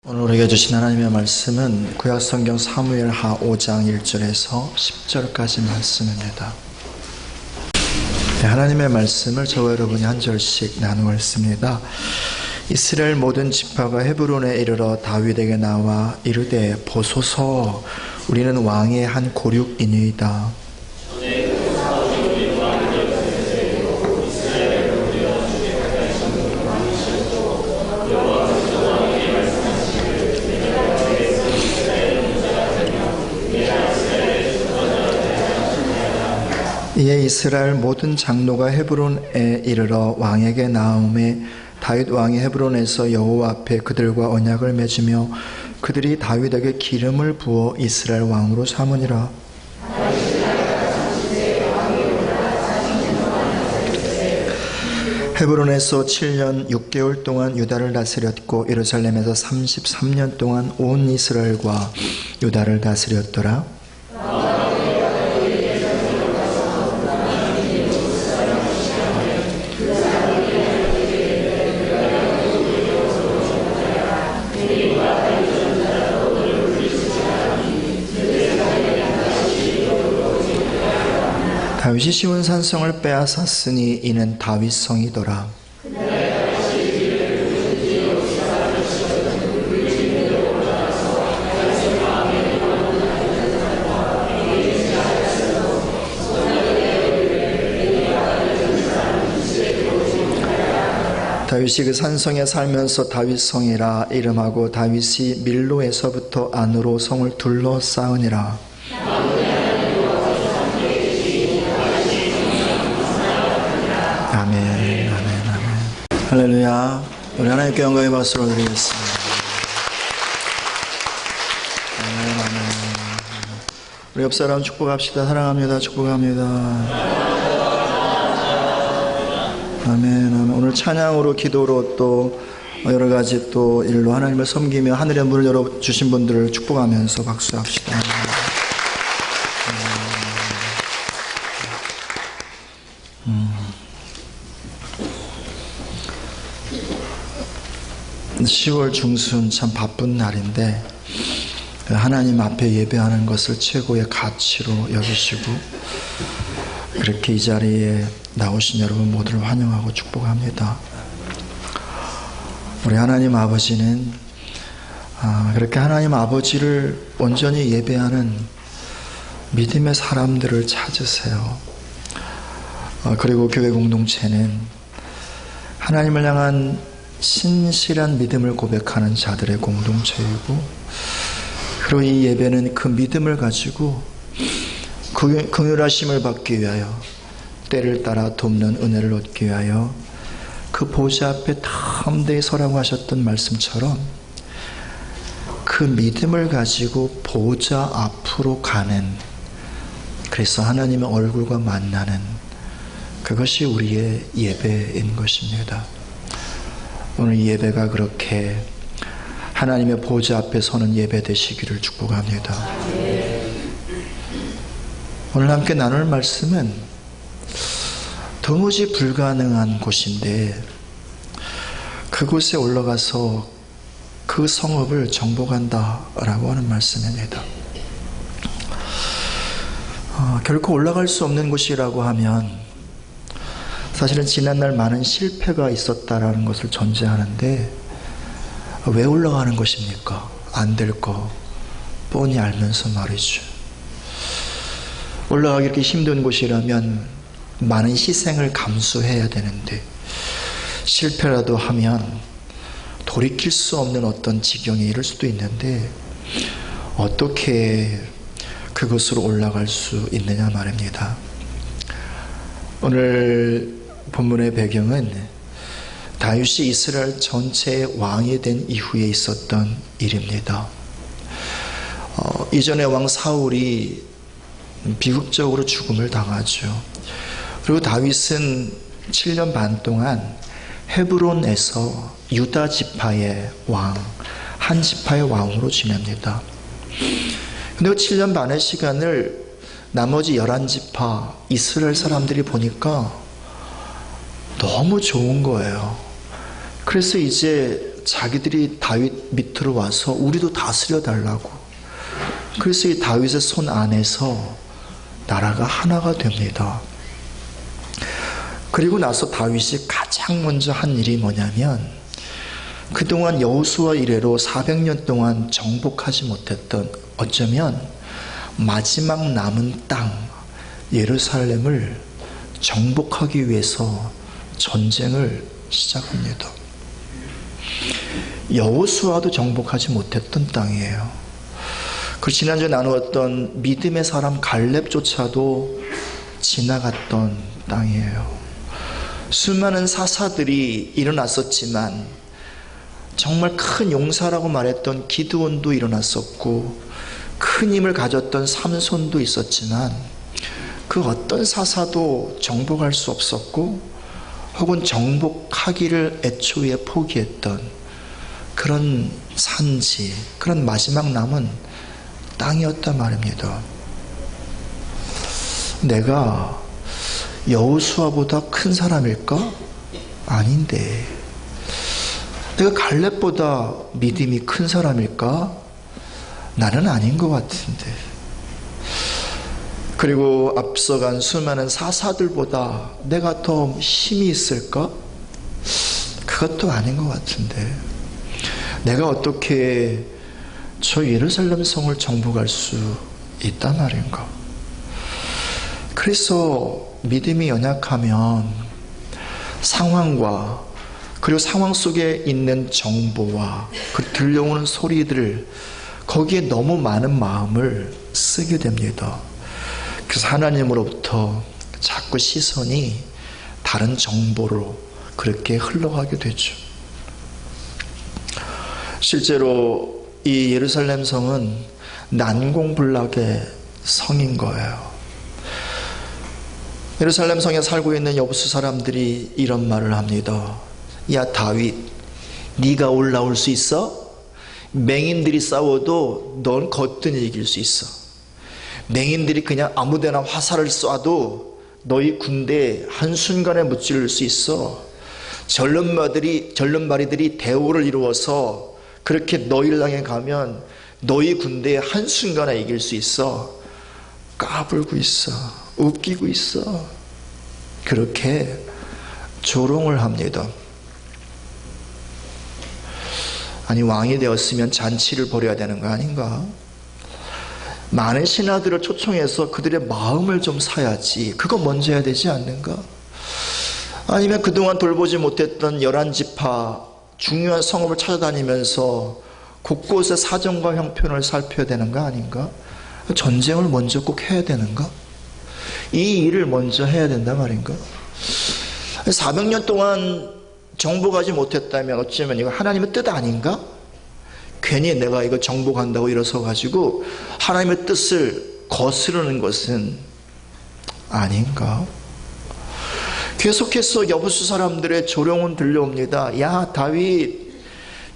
오늘 우리에게 주신 하나님의 말씀은 구약성경 사무엘하 5장 1절에서 10절까지 말씀입니다. 하나님의 말씀을 저와 여러분이 한 절씩 나누어 읽습니다. 이스라엘 모든 지파가 헤브론에 이르러 다윗에게 나와 이르되 보소서 우리는 왕의 한 고륙이니이다. 이에 이스라엘 모든 장로가 헤브론에 이르러 왕에게 나오매 다윗 왕이 헤브론에서 여호와 앞에 그들과 언약을 맺으며 그들이 다윗에게 기름을 부어 이스라엘 왕으로 삼으니라. 헤브론에서 7년 6개월 동안 유다를 다스렸고 예루살렘에서 33년 동안 온 이스라엘과 유다를 다스렸더라. 다윗이 씌운 산성을 빼앗았으니 이는 다윗 성이더라. 다윗이 그 산성에 살면서 다윗 성이라 이름하고 다윗이 밀로에서부터 안으로 성을 둘러싸으니라. 아멘, 아멘, 아멘. 할렐루야. 우리 하나님께 영광의 박수를 드리겠습니다. 아멘, 아멘. 우리 옆 사람 축복합시다. 사랑합니다. 축복합니다. 아멘, 아멘. 오늘 찬양으로, 기도로 또 여러 가지 또 일로 하나님을 섬기며 하늘의 문을 열어주신 분들을 축복하면서 박수합시다. 음. 10월 중순 참 바쁜 날인데 하나님 앞에 예배하는 것을 최고의 가치로 여기시고 그렇게 이 자리에 나오신 여러분 모두를 환영하고 축복합니다. 우리 하나님 아버지는 그렇게 하나님 아버지를 온전히 예배하는 믿음의 사람들을 찾으세요. 그리고 교회 공동체는 하나님을 향한 신실한 믿음을 고백하는 자들의 공동체이고 그리고 이 예배는 그 믿음을 가지고 긍휼하심을 받기 위하여 때를 따라 돕는 은혜를 얻기 위하여 그 보좌 앞에 담대히 서라고 하셨던 말씀처럼 그 믿음을 가지고 보좌 앞으로 가는, 그래서 하나님의 얼굴과 만나는 그것이 우리의 예배인 것입니다. 오늘 이 예배가 그렇게 하나님의 보좌 앞에 서는 예배 되시기를 축복합니다. 오늘 함께 나눌 말씀은 도무지 불가능한 곳인데 그곳에 올라가서 그 성읍을 정복한다라고 하는 말씀입니다. 결코 올라갈 수 없는 곳이라고 하면 사실은 지난날 많은 실패가 있었다라는 것을 전제하는데 왜 올라가는 것입니까? 안 될 거 뻔히 알면서 말이죠. 올라가기 이렇게 힘든 곳이라면 많은 희생을 감수해야 되는데 실패라도 하면 돌이킬 수 없는 어떤 지경에 이를 수도 있는데 어떻게 그것으로 올라갈 수 있느냐 말입니다. 오늘 본문의 배경은 다윗이 이스라엘 전체의 왕이 된 이후에 있었던 일입니다. 이전에 왕 사울이 비극적으로 죽음을 당하죠. 그리고 다윗은 7년 반 동안 헤브론에서 유다 지파의 왕, 한 지파의 왕으로 지냅니다. 근데 그 7년 반의 시간을 나머지 11지파 이스라엘 사람들이 보니까 너무 좋은 거예요. 그래서 이제 자기들이 다윗 밑으로 와서 우리도 다스려 달라고. 그래서 이 다윗의 손 안에서 나라가 하나가 됩니다. 그리고 나서 다윗이 가장 먼저 한 일이 뭐냐면, 그동안 여호수아 이래로 400년 동안 정복하지 못했던, 어쩌면 마지막 남은 땅 예루살렘을 정복하기 위해서 전쟁을 시작합니다. 여호수아도 정복하지 못했던 땅이에요. 그 지난주에 나누었던 믿음의 사람 갈렙조차도 지나갔던 땅이에요. 수많은 사사들이 일어났었지만, 정말 큰 용사라고 말했던 기드온도 일어났었고, 큰 힘을 가졌던 삼손도 있었지만, 그 어떤 사사도 정복할 수 없었고, 혹은 정복하기를 애초에 포기했던 그런 산지, 그런 마지막 남은 땅이었단 말입니다. 내가 여호수아보다 큰 사람일까? 아닌데. 내가 갈렙보다 믿음이 큰 사람일까? 나는 아닌 것 같은데. 그리고 앞서간 수많은 사사들보다 내가 더 힘이 있을까? 그것도 아닌 것 같은데. 내가 어떻게 저 예루살렘 성을 정복할 수 있단 말인가? 그래서 믿음이 연약하면 상황과, 그리고 상황 속에 있는 정보와 그 들려오는 소리들, 거기에 너무 많은 마음을 쓰게 됩니다. 그래서 하나님으로부터 자꾸 시선이 다른 정보로 그렇게 흘러가게 되죠. 실제로 이 예루살렘 성은 난공불락의 성인 거예요. 예루살렘 성에 살고 있는 여부수 사람들이 이런 말을 합니다. 야 다윗, 네가 올라올 수 있어? 맹인들이 싸워도 넌 거뜬히 이길 수 있어. 맹인들이 그냥 아무데나 화살을 쏴도 너희 군대에 한순간에 무찌를 수 있어. 전름마리들이 대오를 이루어서 그렇게 너희를 향해 가면 너희 군대에 한순간에 이길 수 있어. 까불고 있어. 웃기고 있어. 그렇게 조롱을 합니다. 아니, 왕이 되었으면 잔치를 벌여야 되는 거 아닌가? 많은 신하들을 초청해서 그들의 마음을 좀 사야지. 그거 먼저 해야 되지 않는가? 아니면 그동안 돌보지 못했던 11지파 중요한 성읍을 찾아다니면서 곳곳의 사정과 형편을 살펴야 되는 거 아닌가? 전쟁을 먼저 꼭 해야 되는가? 이 일을 먼저 해야 된단 말인가? 400년 동안 정복하지 못했다면 어쩌면 이거 하나님의 뜻 아닌가? 괜히 내가 이거 정복한다고 일어서 가지고 하나님의 뜻을 거스르는 것은 아닌가? 계속해서 여부수 사람들의 조롱은 들려옵니다. 야 다윗,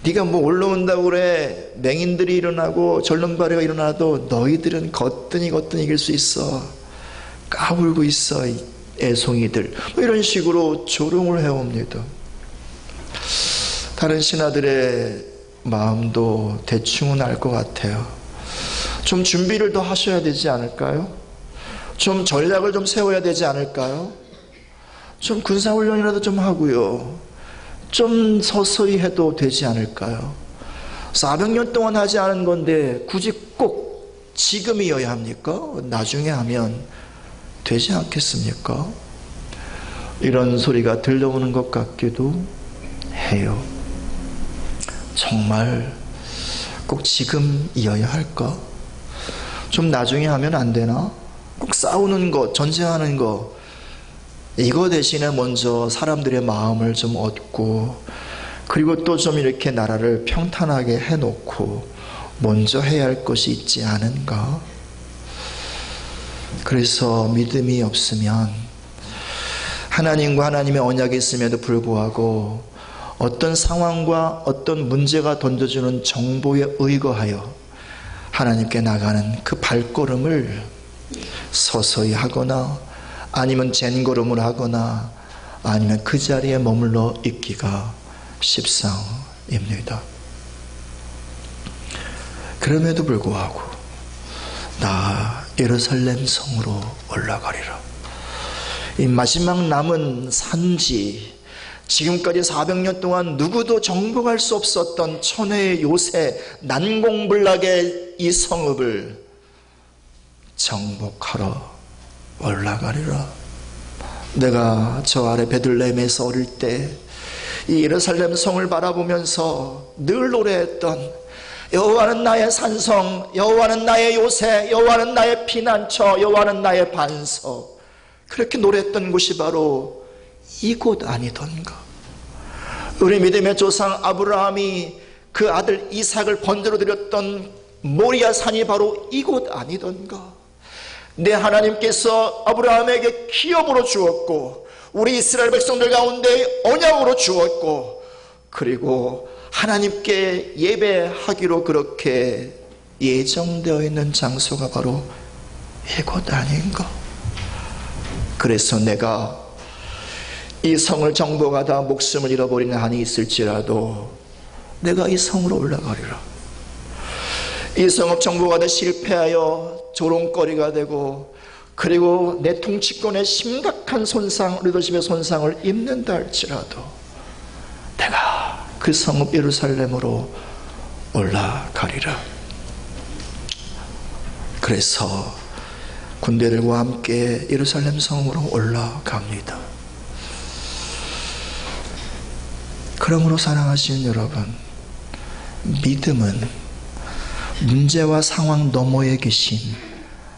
네가 뭐 올라온다고 그래. 맹인들이 일어나고 전름발이가 일어나도 너희들은 거뜬히 이길 수 있어. 까불고 있어 이 애송이들. 뭐 이런 식으로 조롱을 해옵니다. 다른 신하들의 마음도 대충은 알 것 같아요. 좀 준비를 더 하셔야 되지 않을까요? 좀 전략을 좀 세워야 되지 않을까요? 좀 군사훈련이라도 좀 하고요. 좀 서서히 해도 되지 않을까요? 400년 동안 하지 않은 건데 굳이 꼭 지금이어야 합니까? 나중에 하면 되지 않겠습니까? 이런 소리가 들려오는 것 같기도 해요. 정말 꼭 지금이어야 할까? 좀 나중에 하면 안 되나? 꼭 싸우는 거, 전쟁하는 거, 이거 대신에 먼저 사람들의 마음을 좀 얻고, 그리고 또 좀 이렇게 나라를 평탄하게 해놓고 먼저 해야 할 것이 있지 않은가? 그래서 믿음이 없으면, 하나님과 하나님의 언약이 있음에도 불구하고 어떤 상황과 어떤 문제가 던져주는 정보에 의거하여 하나님께 나가는 그 발걸음을 서서히 하거나 아니면 젠걸음을 하거나 아니면 그 자리에 머물러 있기가 십상입니다. 그럼에도 불구하고 나 예루살렘 성으로 올라가리라. 이 마지막 남은 산지, 지금까지 400년 동안 누구도 정복할 수 없었던 천혜의 요새 난공불락의 이 성읍을 정복하러 올라가리라. 내가 저 아래 베들레헴에서 어릴 때 이 예루살렘 성을 바라보면서 늘 노래했던 여호와는 나의 산성, 여호와는 나의 요새, 여호와는 나의 피난처, 여호와는 나의 반석, 그렇게 노래했던 곳이 바로 이곳 아니던가. 우리 믿음의 조상 아브라함이 그 아들 이삭을 번제로 드렸던 모리아 산이 바로 이곳 아니던가. 내 하나님께서 아브라함에게 기업으로 주었고 우리 이스라엘 백성들 가운데 언약으로 주었고, 그리고 하나님께 예배하기로 그렇게 예정되어 있는 장소가 바로 이곳 아닌가. 그래서 내가 이 성을 정복하다 목숨을 잃어버리는 한이 있을지라도 내가 이 성으로 올라가리라. 이 성읍 정복하다 실패하여 조롱거리가 되고, 그리고 내 통치권에 심각한 손상, 리더십의 손상을 입는다 할지라도 내가 그 성읍 예루살렘으로 올라가리라. 그래서 군대들과 함께 예루살렘 성으로 올라갑니다. 그러므로 사랑하시는 여러분, 믿음은 문제와 상황 너머에 계신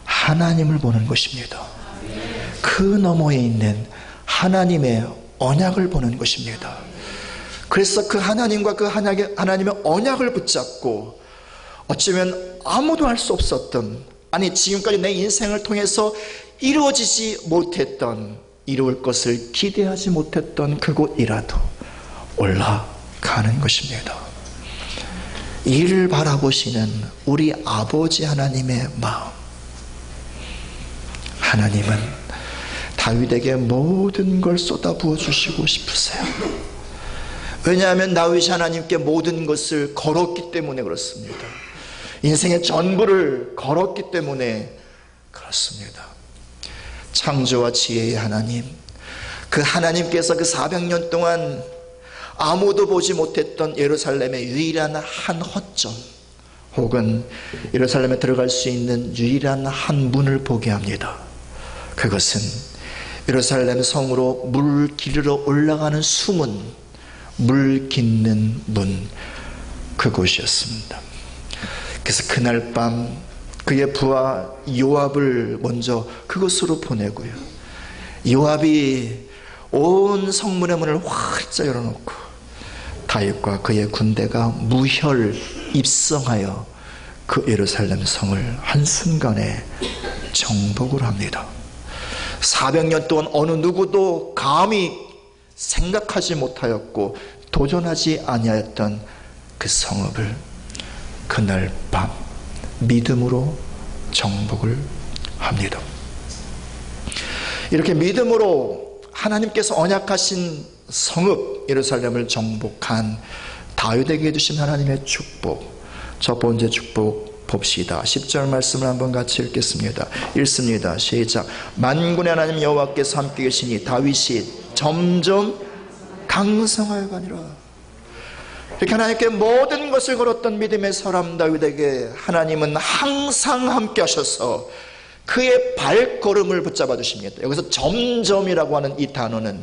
하나님을 보는 것입니다. 그 너머에 있는 하나님의 언약을 보는 것입니다. 그래서 그 하나님과 그 하나님의 언약을 붙잡고 어쩌면 아무도 할 수 없었던, 아니 지금까지 내 인생을 통해서 이루어지지 못했던, 이루어질 것을 기대하지 못했던 그곳이라도 올라가는 것입니다. 이를 바라보시는 우리 아버지 하나님의 마음, 하나님은 다윗에게 모든 걸 쏟아부어 주시고 싶으세요. 왜냐하면 다윗이 하나님께 모든 것을 걸었기 때문에 그렇습니다. 인생의 전부를 걸었기 때문에 그렇습니다. 창조와 지혜의 하나님, 그 하나님께서 그 400년 동안 아무도 보지 못했던 예루살렘의 유일한 한 허점, 혹은 예루살렘에 들어갈 수 있는 유일한 한 문을 보게 합니다. 그것은 예루살렘 성으로 물 기르러 올라가는 수문, 물 깃는 문, 그곳이었습니다. 그래서 그날 밤 그의 부하 요압을 먼저 그곳으로 보내고요, 요압이 온 성문의 문을 활짝 열어놓고 다윗과 그의 군대가 무혈 입성하여 그 예루살렘 성을 한순간에 정복을 합니다. 400년 동안 어느 누구도 감히 생각하지 못하였고 도전하지 아니하였던 그 성읍을 그날 밤 믿음으로 정복을 합니다. 이렇게 믿음으로 하나님께서 언약하신 성읍 예루살렘을 정복한 다윗에게 주신 하나님의 축복, 첫 번째 축복 봅시다. 10절 말씀을 한번 같이 읽겠습니다. 읽습니다. 시작. 만군의 하나님 여호와께서 함께 계시니 다윗이 점점 강성하여 가니라. 이렇게 하나님께 모든 것을 걸었던 믿음의 사람 다윗에게 하나님은 항상 함께 하셔서 그의 발걸음을 붙잡아 주십니다. 여기서 점점이라고 하는 이 단어는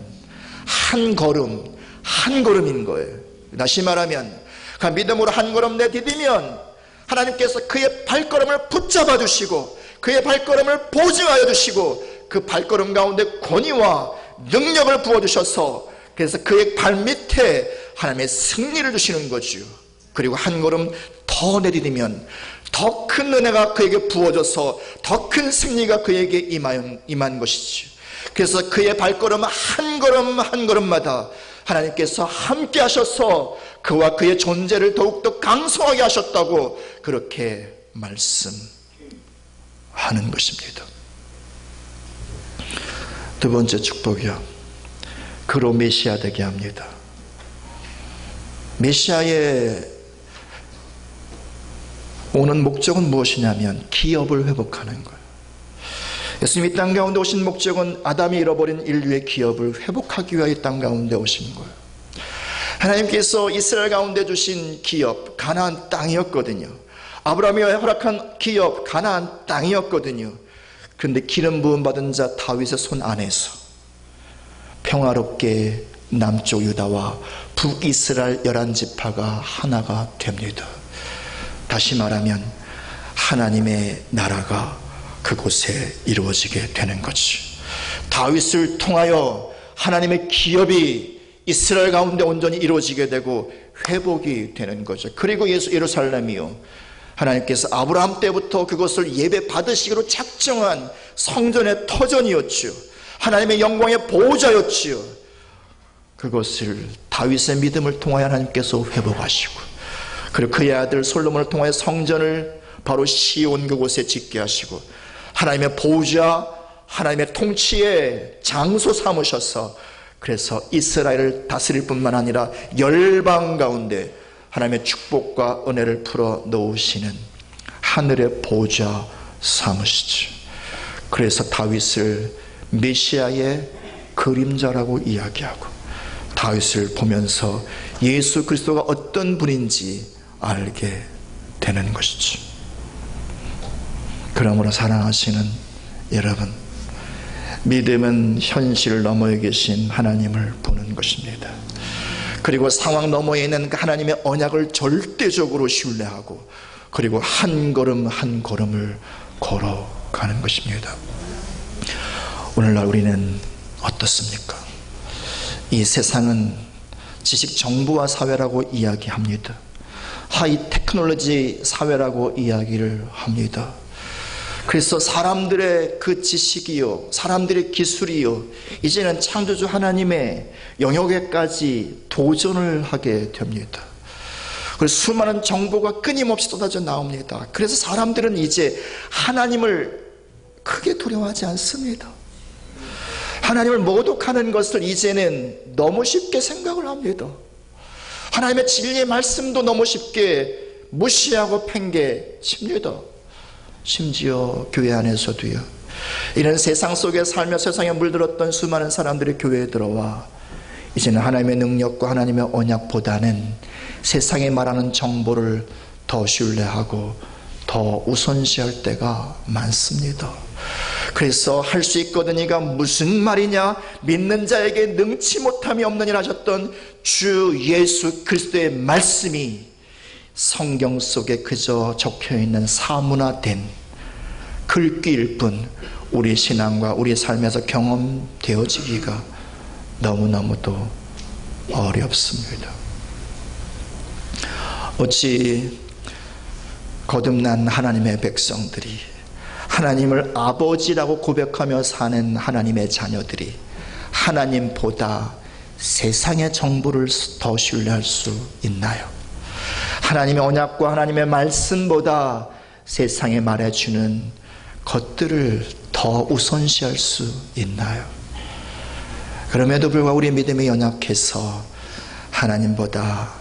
한 걸음, 한 걸음인 거예요. 다시 말하면 그 믿음으로 한 걸음 내디디면 하나님께서 그의 발걸음을 붙잡아 주시고 그의 발걸음을 보증하여 주시고 그 발걸음 가운데 권위와 능력을 부어주셔서 그래서 그의 발밑에 하나님의 승리를 주시는 거죠. 그리고 한 걸음 더 내디디면 더 큰 은혜가 그에게 부어져서 더 큰 승리가 그에게 임한 것이죠. 그래서 그의 발걸음 한 걸음 한 걸음마다 하나님께서 함께 하셔서 그와 그의 존재를 더욱더 강성하게 하셨다고 그렇게 말씀하는 것입니다. 두 번째 축복이요, 그로 메시아 되게 합니다. 메시아의 오는 목적은 무엇이냐면 기업을 회복하는 거예요. 예수님이 땅 가운데 오신 목적은 아담이 잃어버린 인류의 기업을 회복하기 위하여 땅 가운데 오신 거예요. 하나님께서 이스라엘 가운데 주신 기업 가나안 땅이었거든요. 아브라함이 허락한 기업 가나안 땅이었거든요. 그런데 기름 부음 받은 자 다윗의 손 안에서 평화롭게 남쪽 유다와 북이스라엘 11지파가 하나가 됩니다. 다시 말하면 하나님의 나라가 그곳에 이루어지게 되는 거지. 다윗을 통하여 하나님의 기업이 이스라엘 가운데 온전히 이루어지게 되고 회복이 되는 거죠. 그리고 예루살렘이요, 하나님께서 아브라함 때부터 그것을 예배 받으시기로 작정한 성전의 터전이었지요. 하나님의 영광의 보호자였지요. 그것을 다윗의 믿음을 통하여 하나님께서 회복하시고, 그리고 그의 아들 솔로몬을 통하여 성전을 바로 시온 그곳에 짓게 하시고, 하나님의 보호자, 하나님의 통치의 장소 삼으셔서, 그래서 이스라엘을 다스릴 뿐만 아니라 열방 가운데 하나님의 축복과 은혜를 풀어 놓으시는 하늘의 보호자 삼으시죠. 그래서 다윗을 메시아의 그림자라고 이야기하고, 다윗을 보면서 예수 그리스도가 어떤 분인지 알게 되는 것이죠. 그러므로 사랑하시는 여러분, 믿음은 현실 너머에 계신 하나님을 보는 것입니다. 그리고 상황 너머에 있는 하나님의 언약을 절대적으로 신뢰하고, 그리고 한 걸음 한 걸음을 걸어가는 것입니다. 오늘날 우리는 어떻습니까? 이 세상은 지식 정보화 사회라고 이야기합니다. 하이 테크놀로지 사회라고 이야기를 합니다. 그래서 사람들의 그 지식이요, 사람들의 기술이요, 이제는 창조주 하나님의 영역에까지 도전을 하게 됩니다. 그래서 수많은 정보가 끊임없이 쏟아져 나옵니다. 그래서 사람들은 이제 하나님을 크게 두려워하지 않습니다. 하나님을 모독하는 것을 이제는 너무 쉽게 생각을 합니다. 하나님의 진리의 말씀도 너무 쉽게 무시하고 팽개칩니다. 심지어 교회 안에서도요. 이런 세상 속에 살며 세상에 물들었던 수많은 사람들이 교회에 들어와 이제는 하나님의 능력과 하나님의 언약보다는 세상에 말하는 정보를 더 신뢰하고 더 우선시할 때가 많습니다. 그래서 할 수 있거든이가 무슨 말이냐, 믿는 자에게 능치 못함이 없느니라 하셨던 주 예수 그리스도의 말씀이 성경 속에 그저 적혀있는 사문화된 글귀일 뿐 우리 신앙과 우리 삶에서 경험되어지기가 너무너무도 어렵습니다. 어찌 거듭난 하나님의 백성들이, 하나님을 아버지라고 고백하며 사는 하나님의 자녀들이 하나님보다 세상의 정보를 더 신뢰할 수 있나요? 하나님의 언약과 하나님의 말씀보다 세상에 말해주는 것들을 더 우선시할 수 있나요? 그럼에도 불구하고 우리의 믿음이 연약해서 하나님보다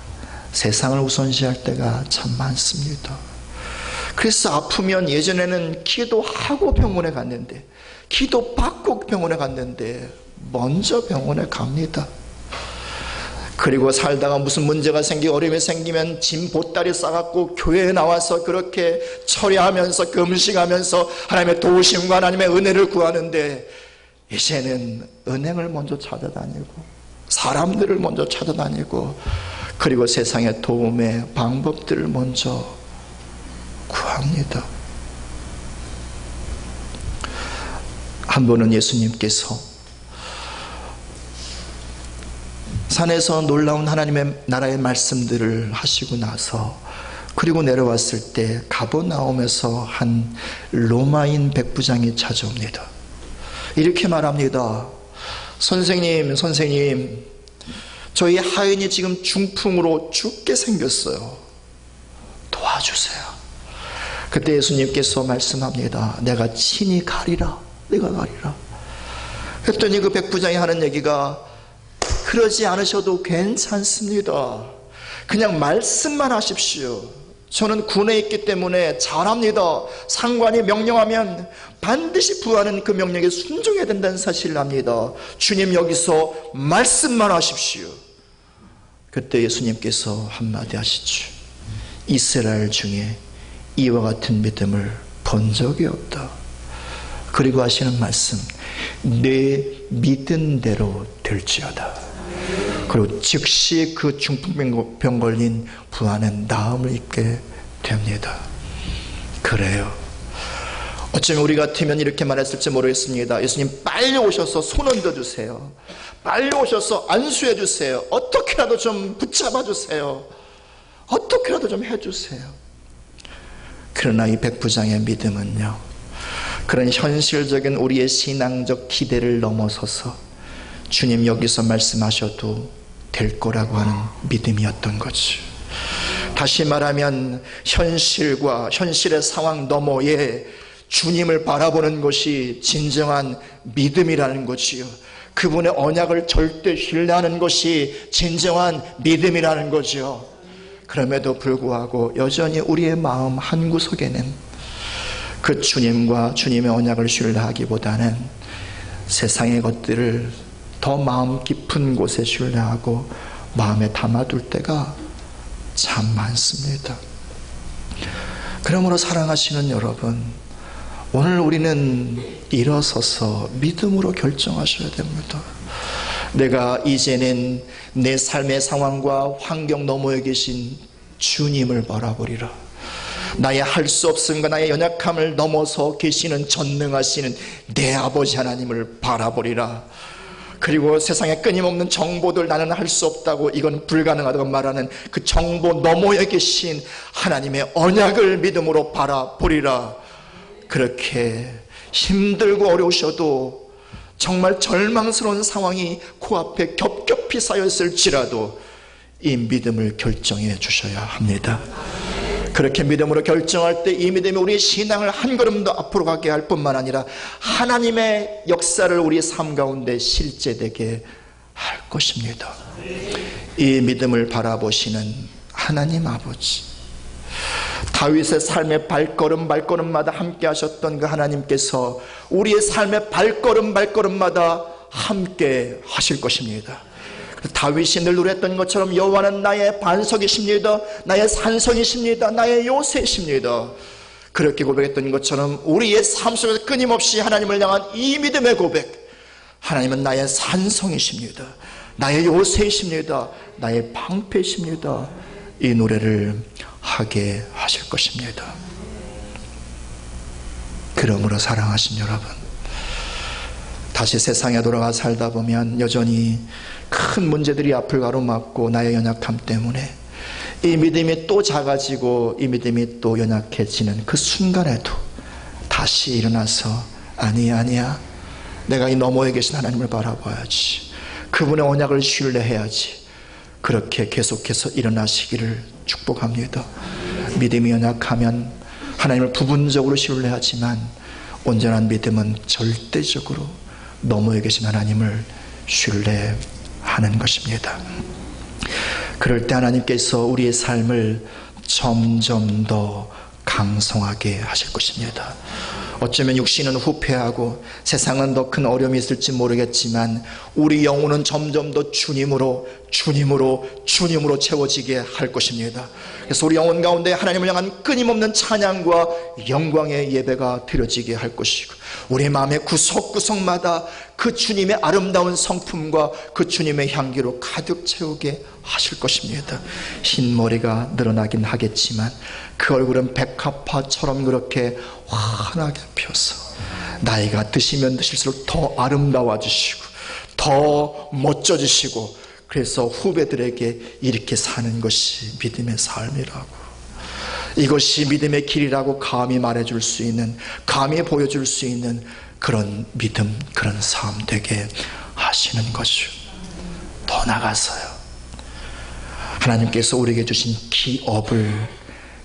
세상을 우선시할 때가 참 많습니다. 그래서 아프면 예전에는 기도하고 병원에 갔는데, 기도받고 병원에 갔는데 먼저 병원에 갑니다. 그리고 살다가 무슨 문제가 생기고 어려움이 생기면 짐 보따리 싸갖고 교회에 나와서 그렇게 처리하면서 금식하면서 하나님의 도우심과 하나님의 은혜를 구하는데, 이제는 은행을 먼저 찾아다니고 사람들을 먼저 찾아다니고, 그리고 세상의 도움의 방법들을 먼저 구합니다. 한 번은 예수님께서 산에서 놀라운 하나님의 나라의 말씀들을 하시고 나서, 그리고 내려왔을 때 가버나움에서 한 로마인 백부장이 찾아옵니다. 이렇게 말합니다. 선생님, 저희 하인이 지금 중풍으로 죽게 생겼어요. 도와주세요. 그때 예수님께서 말씀합니다. 내가 친히 가리라. 내가 가리라. 그랬더니 그 백부장이 하는 얘기가, 그러지 않으셔도 괜찮습니다. 그냥 말씀만 하십시오. 저는 군에 있기 때문에 잘합니다. 상관이 명령하면 반드시 부하는 그 명령에 순종해야 된다는 사실을 압니다. 주님, 여기서 말씀만 하십시오. 그때 예수님께서 한마디 하시죠. 이스라엘 중에 이와 같은 믿음을 본 적이 없다. 그리고 하시는 말씀, 내 믿은 대로 될지어다. 그리고 즉시 그 중풍병 걸린 부하는 나음을 입게 됩니다. 그래요. 어쩌면 우리 같으면 이렇게 말했을지 모르겠습니다. 예수님, 빨리 오셔서 손 얹어 주세요. 빨리 오셔서 안수해 주세요. 어떻게라도 좀 붙잡아 주세요. 어떻게라도 좀 해주세요. 그러나 이 백부장의 믿음은요, 그런 현실적인 우리의 신앙적 기대를 넘어서서 주님, 여기서 말씀하셔도 될 거라고 하는 믿음이었던 거죠. 다시 말하면 현실의 상황 너머에 주님을 바라보는 것이 진정한 믿음이라는 거지요. 그분의 언약을 절대 신뢰하는 것이 진정한 믿음이라는 거죠. 그럼에도 불구하고 여전히 우리의 마음 한구석에는 그 주님과 주님의 언약을 신뢰하기보다는 세상의 것들을 더 마음 깊은 곳에 신뢰하고 마음에 담아둘 때가 참 많습니다. 그러므로 사랑하시는 여러분, 오늘 우리는 일어서서 믿음으로 결정하셔야 됩니다. 내가 이제는 내 삶의 상황과 환경 너머에 계신 주님을 바라보리라. 나의 할 수 없음과 나의 연약함을 넘어서 계시는 전능하시는 내 아버지 하나님을 바라보리라. 그리고 세상에 끊임없는 정보들, 나는 할 수 없다고, 이건 불가능하다고 말하는 그 정보 너머에 계신 하나님의 언약을 믿음으로 바라보리라. 그렇게 힘들고 어려우셔도, 정말 절망스러운 상황이 코앞에 겹겹이 쌓였을지라도 이 믿음을 결정해 주셔야 합니다. 그렇게 믿음으로 결정할 때 이 믿음이 우리의 신앙을 한 걸음 더 앞으로 가게 할 뿐만 아니라 하나님의 역사를 우리의 삶 가운데 실제되게 할 것입니다. 이 믿음을 바라보시는 하나님 아버지, 다윗의 삶의 발걸음마다 함께 하셨던 그 하나님께서 우리의 삶의 발걸음마다 함께 하실 것입니다. 다윗이 늘 노래했던 것처럼 여호와는 나의 반석이십니다. 나의 산성이십니다. 나의 요새이십니다. 그렇게 고백했던 것처럼 우리의 삶 속에서 끊임없이 하나님을 향한 이 믿음의 고백, 하나님은 나의 산성이십니다. 나의 요새이십니다. 나의 방패이십니다. 이 노래를 하게 하실 것입니다. 그러므로 사랑하신 여러분, 다시 세상에 돌아가 살다 보면 여전히 큰 문제들이 앞을 가로막고 나의 연약함 때문에 이 믿음이 또 작아지고 이 믿음이 또 연약해지는 그 순간에도 다시 일어나서 아니야, 내가 이 너머에 계신 하나님을 바라봐야지, 그분의 언약을 신뢰해야지, 그렇게 계속해서 일어나시기를 축복합니다. 믿음이 연약하면 하나님을 부분적으로 신뢰하지만 온전한 믿음은 절대적으로 너머에 계신 하나님을 신뢰하는 것입니다. 그럴 때 하나님께서 우리의 삶을 점점 더 강성하게 하실 것입니다. 어쩌면 육신은 후패하고 세상은 더 큰 어려움이 있을지 모르겠지만 우리 영혼은 점점 더 주님으로 채워지게 할 것입니다. 그래서 우리 영혼 가운데 하나님을 향한 끊임없는 찬양과 영광의 예배가 드려지게 할 것이고, 우리 마음의 구석구석마다 그 주님의 아름다운 성품과 그 주님의 향기로 가득 채우게 하실 것입니다. 흰머리가 늘어나긴 하겠지만 그 얼굴은 백합화처럼 그렇게 환하게 펴서 나이가 드시면 드실수록 더 아름다워지시고 더 멋져지시고, 그래서 후배들에게 이렇게 사는 것이 믿음의 삶이라고, 이것이 믿음의 길이라고 감히 말해줄 수 있는, 감히 보여줄 수 있는 그런 믿음, 그런 삶 되게 하시는 것이요. 더 나가서요, 하나님께서 우리에게 주신 기업을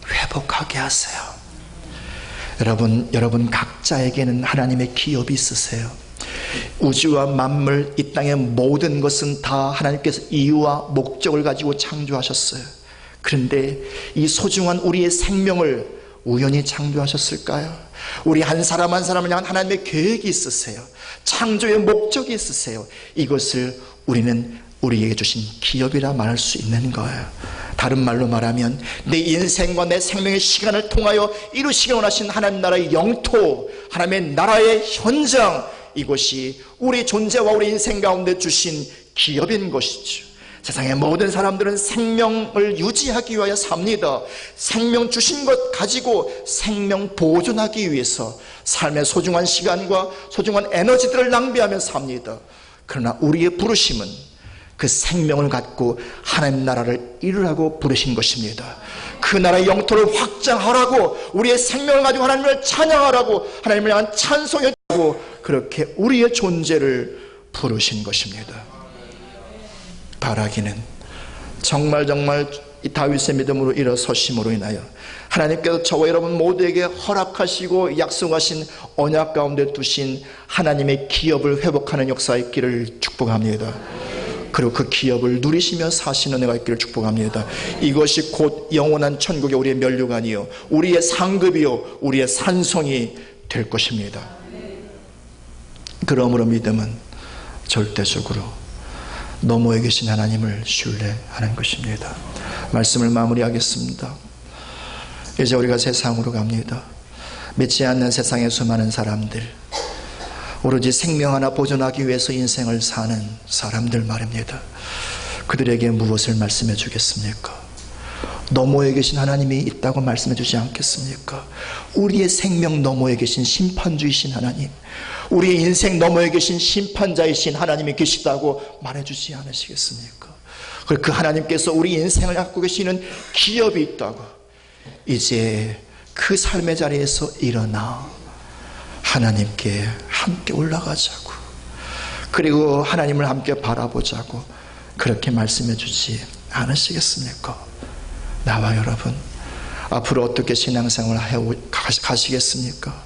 회복하게 하세요. 여러분 각자에게는 하나님의 기업이 있으세요. 우주와 만물, 이 땅의 모든 것은 다 하나님께서 이유와 목적을 가지고 창조하셨어요. 그런데 이 소중한 우리의 생명을 우연히 창조하셨을까요? 우리 한 사람 한 사람을 향한 하나님의 계획이 있으세요. 창조의 목적이 있으세요. 이것을 우리는 우리에게 주신 기업이라 말할 수 있는 거예요. 다른 말로 말하면 내 인생과 내 생명의 시간을 통하여 이루시기 원하신 하나님 나라의 영토, 하나님의 나라의 현장, 이것이 우리 존재와 우리 인생 가운데 주신 기업인 것이죠. 세상의 모든 사람들은 생명을 유지하기 위하여 삽니다. 생명 주신 것 가지고 생명 보존하기 위해서 삶의 소중한 시간과 소중한 에너지들을 낭비하며 삽니다. 그러나 우리의 부르심은 그 생명을 갖고 하나님 나라를 이루라고 부르신 것입니다. 그 나라의 영토를 확장하라고, 우리의 생명을 가지고 하나님을 찬양하라고, 하나님을 향한 찬송을 하고, 그렇게 우리의 존재를 부르신 것입니다. 바라기는 정말 이 다윗의 믿음으로 일어서심으로 인하여 하나님께서 저와 여러분 모두에게 허락하시고 약속하신 언약 가운데 두신 하나님의 기업을 회복하는 역사가 있기를 축복합니다. 그리고 그 기업을 누리시며 사시는 은혜가 있기를 축복합니다. 이것이 곧 영원한 천국의 우리의 면류관이요, 우리의 상급이요, 우리의 산성이 될 것입니다. 그러므로 믿음은 절대적으로 너머에 계신 하나님을 신뢰하는 것입니다. 말씀을 마무리하겠습니다. 이제 우리가 세상으로 갑니다. 믿지 않는 세상의 수많은 사람들, 오로지 생명 하나 보존하기 위해서 인생을 사는 사람들 말입니다. 그들에게 무엇을 말씀해 주겠습니까? 너머에 계신 하나님이 있다고 말씀해 주지 않겠습니까? 우리의 생명 너머에 계신 심판주이신 하나님, 우리의 인생 너머에 계신 심판자이신 하나님이 계시다고 말해주지 않으시겠습니까? 그리고 그 하나님께서 우리 인생을 갖고 계시는 기업이 있다고, 이제 그 삶의 자리에서 일어나 하나님께 함께 올라가자고, 그리고 하나님을 함께 바라보자고 그렇게 말씀해 주지 않으시겠습니까? 나와 여러분 앞으로 어떻게 신앙생활을 가시겠습니까?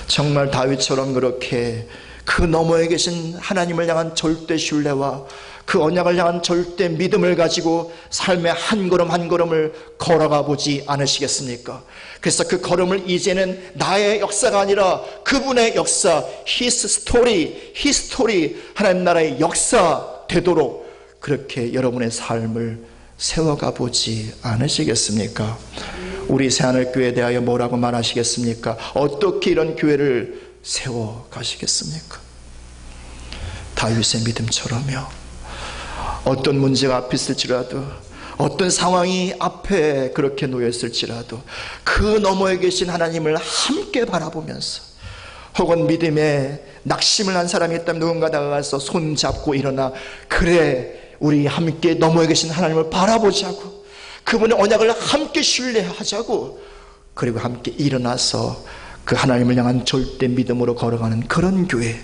정말 다윗처럼 그렇게 그 너머에 계신 하나님을 향한 절대 신뢰와 그 언약을 향한 절대 믿음을 가지고 삶의 한 걸음 한 걸음을 걸어가 보지 않으시겠습니까? 그래서 그 걸음을 이제는 나의 역사가 아니라 그분의 역사, His story, 하나님 나라의 역사 되도록 그렇게 여러분의 삶을 세워가 보지 않으시겠습니까? 우리 새하늘교회에 대하여 뭐라고 말하시겠습니까? 어떻게 이런 교회를 세워 가시겠습니까? 다윗의 믿음처럼요. 어떤 문제가 앞에 있을지라도, 어떤 상황이 앞에 그렇게 놓여 있을지라도 그 너머에 계신 하나님을 함께 바라보면서, 혹은 믿음에 낙심을 한 사람이 있다면 누군가 다가가서 손 잡고 일어나, 그래 우리 함께 너머에 계신 하나님을 바라보자고, 그분의 언약을 함께 신뢰하자고, 그리고 함께 일어나서 그 하나님을 향한 절대 믿음으로 걸어가는 그런 교회,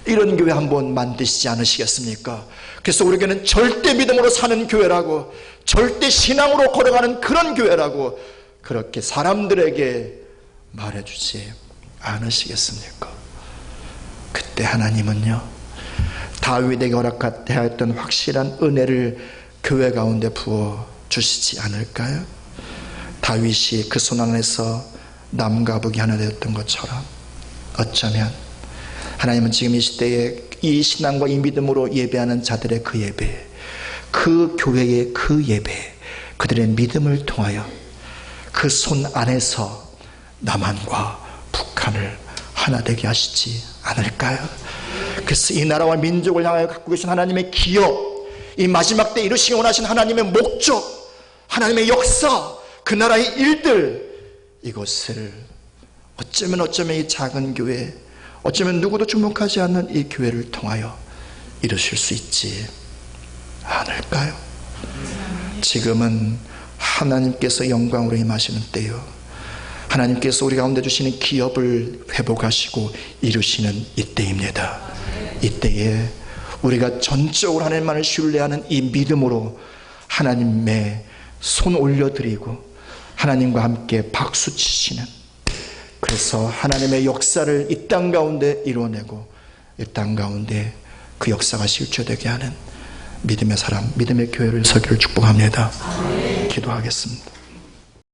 이런 교회 한번 만드시지 않으시겠습니까? 그래서 우리에게는 절대 믿음으로 사는 교회라고, 절대 신앙으로 걸어가는 그런 교회라고 그렇게 사람들에게 말해주지 않으시겠습니까? 그때 하나님은요, 다윗에게 허락하였던 확실한 은혜를 교회 가운데 부어 주시지 않을까요? 다윗이 그 손 안에서 남과 북이 하나 되었던 것처럼 어쩌면 하나님은 지금 이 시대에 이 신앙과 이 믿음으로 예배하는 자들의 그 예배, 그 교회의 그 예배, 그들의 믿음을 통하여 그 손 안에서 남한과 북한을 하나 되게 하시지 않을까요? 그래서 이 나라와 민족을 향하여 갖고 계신 하나님의 기업, 이 마지막 때 이루시기 원하신 하나님의 목적, 하나님의 역사, 그 나라의 일들, 이것을 어쩌면 이 작은 교회, 어쩌면 누구도 주목하지 않는 이 교회를 통하여 이루실 수 있지 않을까요? 지금은 하나님께서 영광으로 임하시는 때요, 하나님께서 우리 가운데 주시는 기업을 회복하시고 이루시는 이때입니다. 이때에 우리가 전적으로 하나님만을 신뢰하는 이 믿음으로 하나님의 손 올려드리고 하나님과 함께 박수치시는, 그래서 하나님의 역사를 이 땅 가운데 이루어내고 이 땅 가운데 그 역사가 실체되게 하는 믿음의 사람, 믿음의 교회를 서기를 축복합니다. 기도하겠습니다.